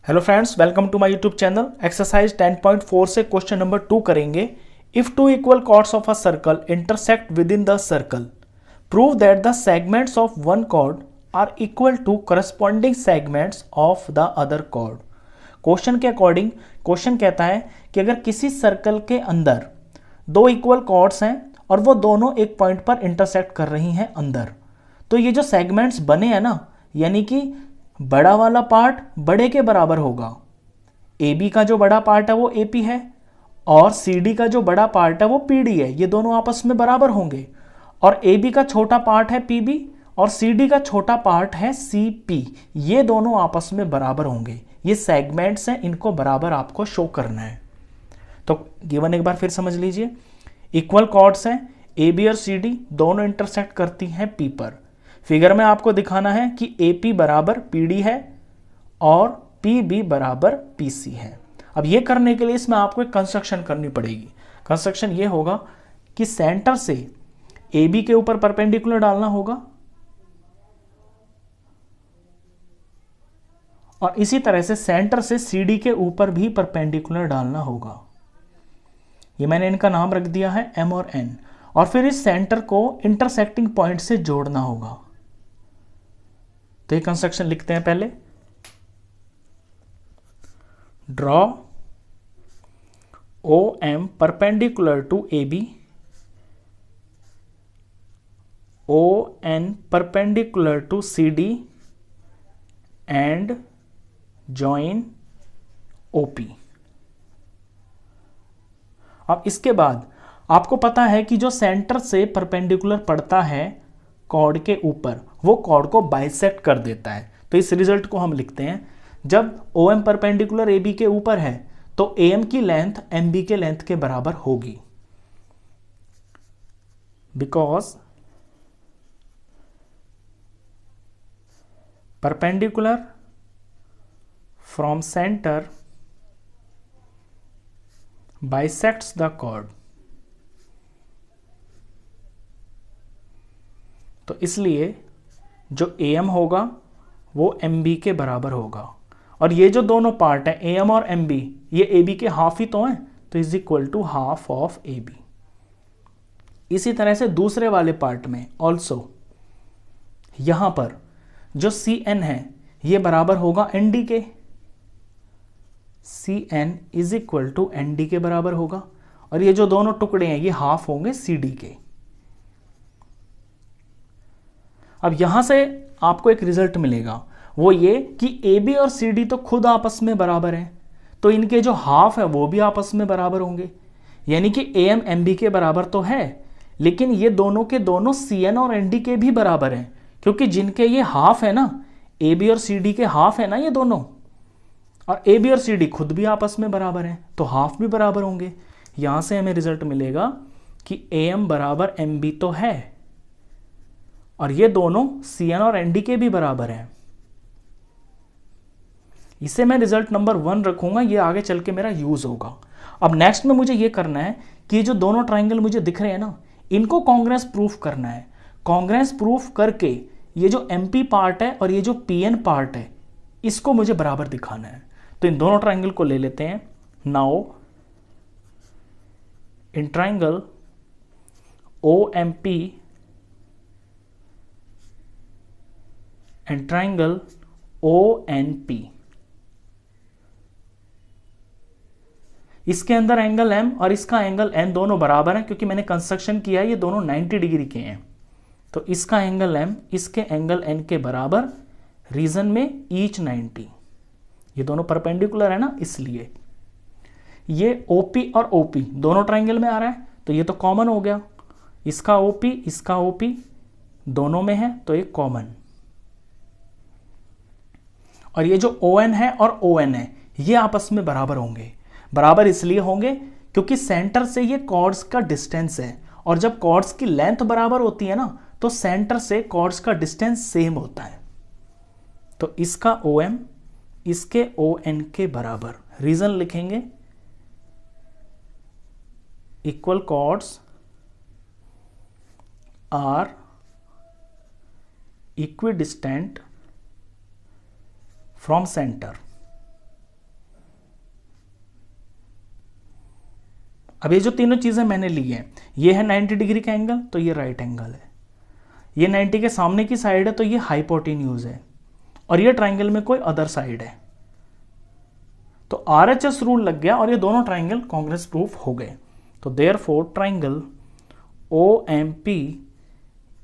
Hello friends, welcome to my YouTube channel. Exercise 10.4 से question number 2 करेंगे। If two equal chords of a circle intersect within the circle, prove that the segments of one chord are equal to corresponding segments of the other chord. Question के according question कहता है कि अगर किसी circle के अंदर दो equal chords हैं और वो दोनों एक पॉइंट पर इंटरसेक्ट कर रही हैं अंदर, तो ये जो सेगमेंट्स बने हैं ना, यानी कि बड़ा वाला पार्ट बड़े के बराबर होगा। ए बी का जो बड़ा पार्ट है वो ए पी है और सी डी का जो बड़ा पार्ट है वो पी डी है। ये दोनों आपस में बराबर होंगे। और ए बी का छोटा पार्ट है पी बी और सी डी का छोटा पार्ट है सी पी। ये दोनों आपस में बराबर होंगे। ये सेगमेंट्स हैं, इनको बराबर आपको शो करना है। तो गिवन एक बार फिर समझ लीजिए। इक्वल कॉर्ड्स हैं, ए बी और सी डी दोनों इंटरसेक्ट करती हैं पी पर। फिगर में आपको दिखाना है कि ए पी बराबर पी डी है और पी बी बराबर पी सी है। अब ये करने के लिए इसमें आपको एक कंस्ट्रक्शन करनी पड़ेगी। कंस्ट्रक्शन ये होगा कि सेंटर से ए बी के ऊपर परपेंडिकुलर डालना होगा और इसी तरह से सेंटर से सी डी के ऊपर भी परपेंडिकुलर डालना होगा। ये मैंने इनका नाम रख दिया है एम और एन। और फिर इस सेंटर को इंटरसेक्टिंग पॉइंट से जोड़ना होगा। तो ये कंस्ट्रक्शन लिखते हैं पहले। Draw O M perpendicular to A B, O N perpendicular to C D and join O P. अब इसके बाद आपको पता है कि जो सेंटर से परपेंडिकुलर पड़ता है कॉर्ड के ऊपर, वो कॉर्ड को बाइसेक्ट कर देता है। तो इस रिजल्ट को हम लिखते हैं, जब O M perpendicular A B के ऊपर है तो ए एम की लेंथ एम बी के लेंथ के बराबर होगी, because perpendicular from centre bisects the chord. तो इसलिए जो ए एम होगा वो एम बी के बराबर होगा। और ये जो दोनों पार्ट हैं ए एम और एम बी, ये ए बी के हाफ ही तो हैं, तो is equal to half of A B. इसी तरह से दूसरे वाले पार्ट में ऑल्सो यहां पर जो सी एन है ये बराबर होगा एन डी के। C N is equal to N D के बराबर होगा। और ये जो दोनों टुकड़े हैं ये हाफ होंगे सी डी के। अब यहां से आपको एक रिजल्ट मिलेगा, वो ये कि ए बी और सी डी तो खुद आपस में बराबर हैं, तो इनके जो हाफ है वो भी आपस में बराबर होंगे। यानी कि ए एम एम बी के बराबर तो है, लेकिन ये दोनों के दोनों सी एन और एन डी के भी बराबर हैं, क्योंकि जिनके ये हाफ है ना, ए बी और सी डी के हाफ है ना ये दोनों, और ए बी और सी डी खुद भी आपस में बराबर हैं, तो हाफ भी बराबर होंगे। यहां से हमें रिजल्ट मिलेगा कि ए एम बराबर एम बी तो है और ये दोनों सी एन और एन डी के भी बराबर हैं। इसे मैं रिजल्ट नंबर 1 रखूंगा, ये आगे चल के मेरा यूज होगा। अब नेक्स्ट में मुझे ये करना है कि ये जो दोनों ट्राइंगल मुझे दिख रहे हैं ना, इनको कॉन्ग्रेंस प्रूफ करना है। कॉन्ग्रेंस प्रूफ करके ये जो एम पी पार्ट है और ये जो पी एन पार्ट है इसको मुझे बराबर दिखाना है। तो इन दोनों ट्राइंगल को ले लेते हैं। Now in triangle O M P and triangle O N P, इसके अंदर एंगल m और इसका एंगल n दोनों बराबर हैं, क्योंकि मैंने कंस्ट्रक्शन किया है ये दोनों 90 डिग्री के हैं। तो इसका एंगल m इसके एंगल n के बराबर, रीजन में ईच 90। ये दोनों परपेंडिकुलर है ना, इसलिए ये OP और OP दोनों ट्राइंगल में आ रहा है, तो ये तो कॉमन हो गया। इसका OP दोनों में है तो ये कॉमन। और ये जो ON है और ON है ये आपस में बराबर होंगे। बराबर इसलिए होंगे क्योंकि सेंटर से ये कॉर्ड्स का डिस्टेंस है, और जब कॉर्ड्स की लेंथ बराबर होती है ना तो सेंटर से कॉर्ड्स का डिस्टेंस सेम होता है। तो इसका OM इसके ON के बराबर, रीजन लिखेंगे equal chords are equidistant from centre. अब ये जो तीनों चीज़ें मैंने ली हैं, ये है 90 डिग्री का एंगल तो ये राइट एंगल है, ये 90 के सामने की साइड है तो ये हाइपोटेन्यूज है, और ये ट्राइंगल में कोई अदर साइड है, तो RHS रूल लग गया और ये दोनों ट्राइंगल कॉन्ग्रुएंस प्रूफ हो गए। तो therefore triangle OMP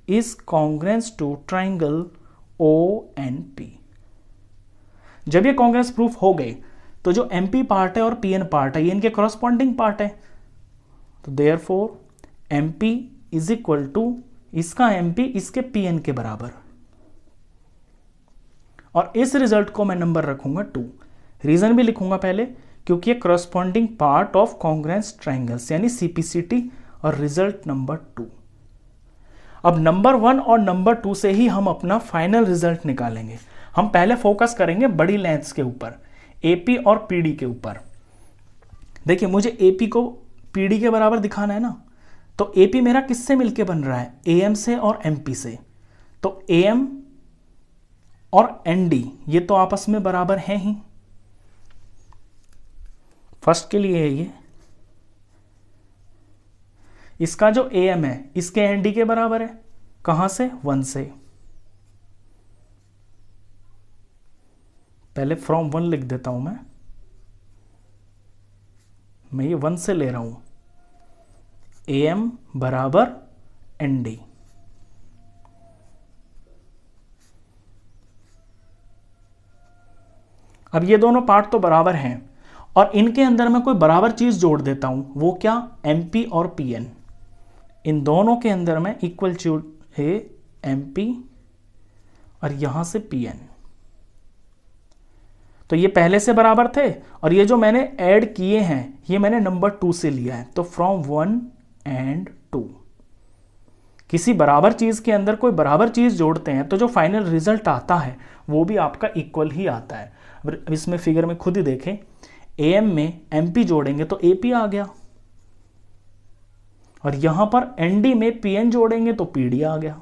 is congruence to triangle ONP। जब ये कॉन्ग्रुएंस प्रूफ हो गए तो जो MP पार्ट है और PN पार्ट है ये इनके करस्पॉन्डिंग पार्ट है, तो therefore MP is equal to इसका MP इसके PN के बराबर, और इस रिजल्ट को मैं नंबर रखूंगा 2। रीजन भी लिखूंगा पहले, क्योंकि ये corresponding part of congruence triangles यानी CPCT, और रिजल्ट नंबर 2। अब नंबर 1 और नंबर 2 से ही हम अपना फाइनल रिजल्ट निकालेंगे। हम पहले फोकस करेंगे बड़ी लेंथ्स के ऊपर, AP और PD के ऊपर। देखिए मुझे AP को PD के बराबर दिखाना है ना, तो AP मेरा किससे मिलके बन रहा है, AM से और MP से, तो AM और ND ये तो आपस में बराबर हैं ही, फर्स्ट के लिए है ये, इसका जो AM है इसके ND के बराबर है, कहां से, 1 से, पहले फ्रॉम 1 लिख देता हूं मैं ये 1 से ले रहा हूं, AM बराबर ND। अब ये दोनों पार्ट तो बराबर हैं और इनके अंदर मैं कोई बराबर चीज जोड़ देता हूं, वो क्या, MP और PN, इन दोनों के अंदर मैं इक्वल जोड़ है MP और यहां से PN, तो ये पहले से बराबर थे, और ये जो मैंने ऐड किए हैं ये मैंने नंबर 2 से लिया है, तो फ्रॉम 1 and 2 किसी बराबर चीज के अंदर कोई बराबर चीज जोड़ते हैं तो जो फाइनल रिजल्ट आता है वो भी आपका इक्वल ही आता है। अब इसमें फिगर में खुद ही देखें, AM में MP जोड़ेंगे तो AP आ गया, और यहां पर ND में PN जोड़ेंगे तो PD आ गया।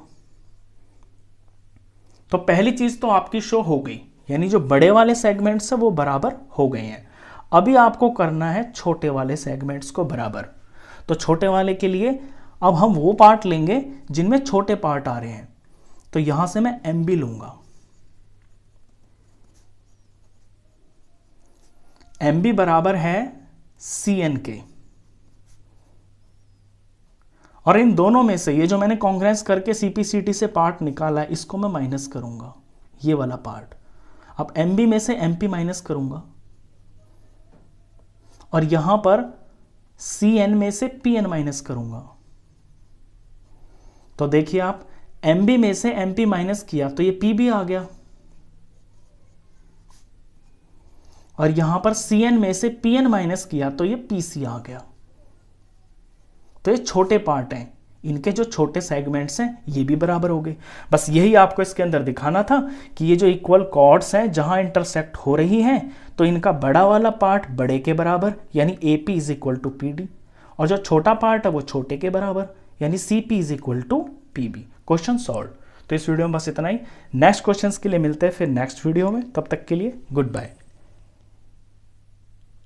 तो पहली चीज तो आपकी शो हो गई, यानी जो बड़े वाले सेगमेंट्स है वो बराबर हो गए हैं। अभी आपको करना है छोटे वाले सेगमेंट्स को बराबर। तो छोटे वाले के लिए अब हम वो पार्ट लेंगे जिनमें छोटे पार्ट आ रहे हैं, तो यहां से मैं MB लूंगा, MB बराबर है CN के, और इन दोनों में से ये जो मैंने कॉन्ग्रुएंस करके CPCT से पार्ट निकाला है इसको मैं माइनस करूंगा, ये वाला पार्ट। अब MB में से MP माइनस करूंगा, और यहां पर CN में से PN माइनस करूंगा, तो देखिए आप MB में से MP माइनस किया तो ये PB आ गया, और यहां पर CN में से PN माइनस किया तो ये PC आ गया। तो ये छोटे पार्ट हैं, इनके जो छोटे सेगमेंट्स हैं ये भी बराबर हो गए। बस यही आपको इसके अंदर दिखाना था कि ये जो इक्वल कॉर्ड्स हैं जहां इंटरसेक्ट हो रही हैं तो इनका बड़ा वाला पार्ट बड़े के बराबर यानी AP is equal to PD, और जो छोटा पार्ट है वो छोटे के बराबर यानी CP is equal to PB। Question solve. तो इस वीडियो में बस इतना ही, नेक्स्ट क्वेश्चंस के लिए मिलते हैं फिर नेक्स्ट वीडियो में, तब तक के लिए गुड बाय।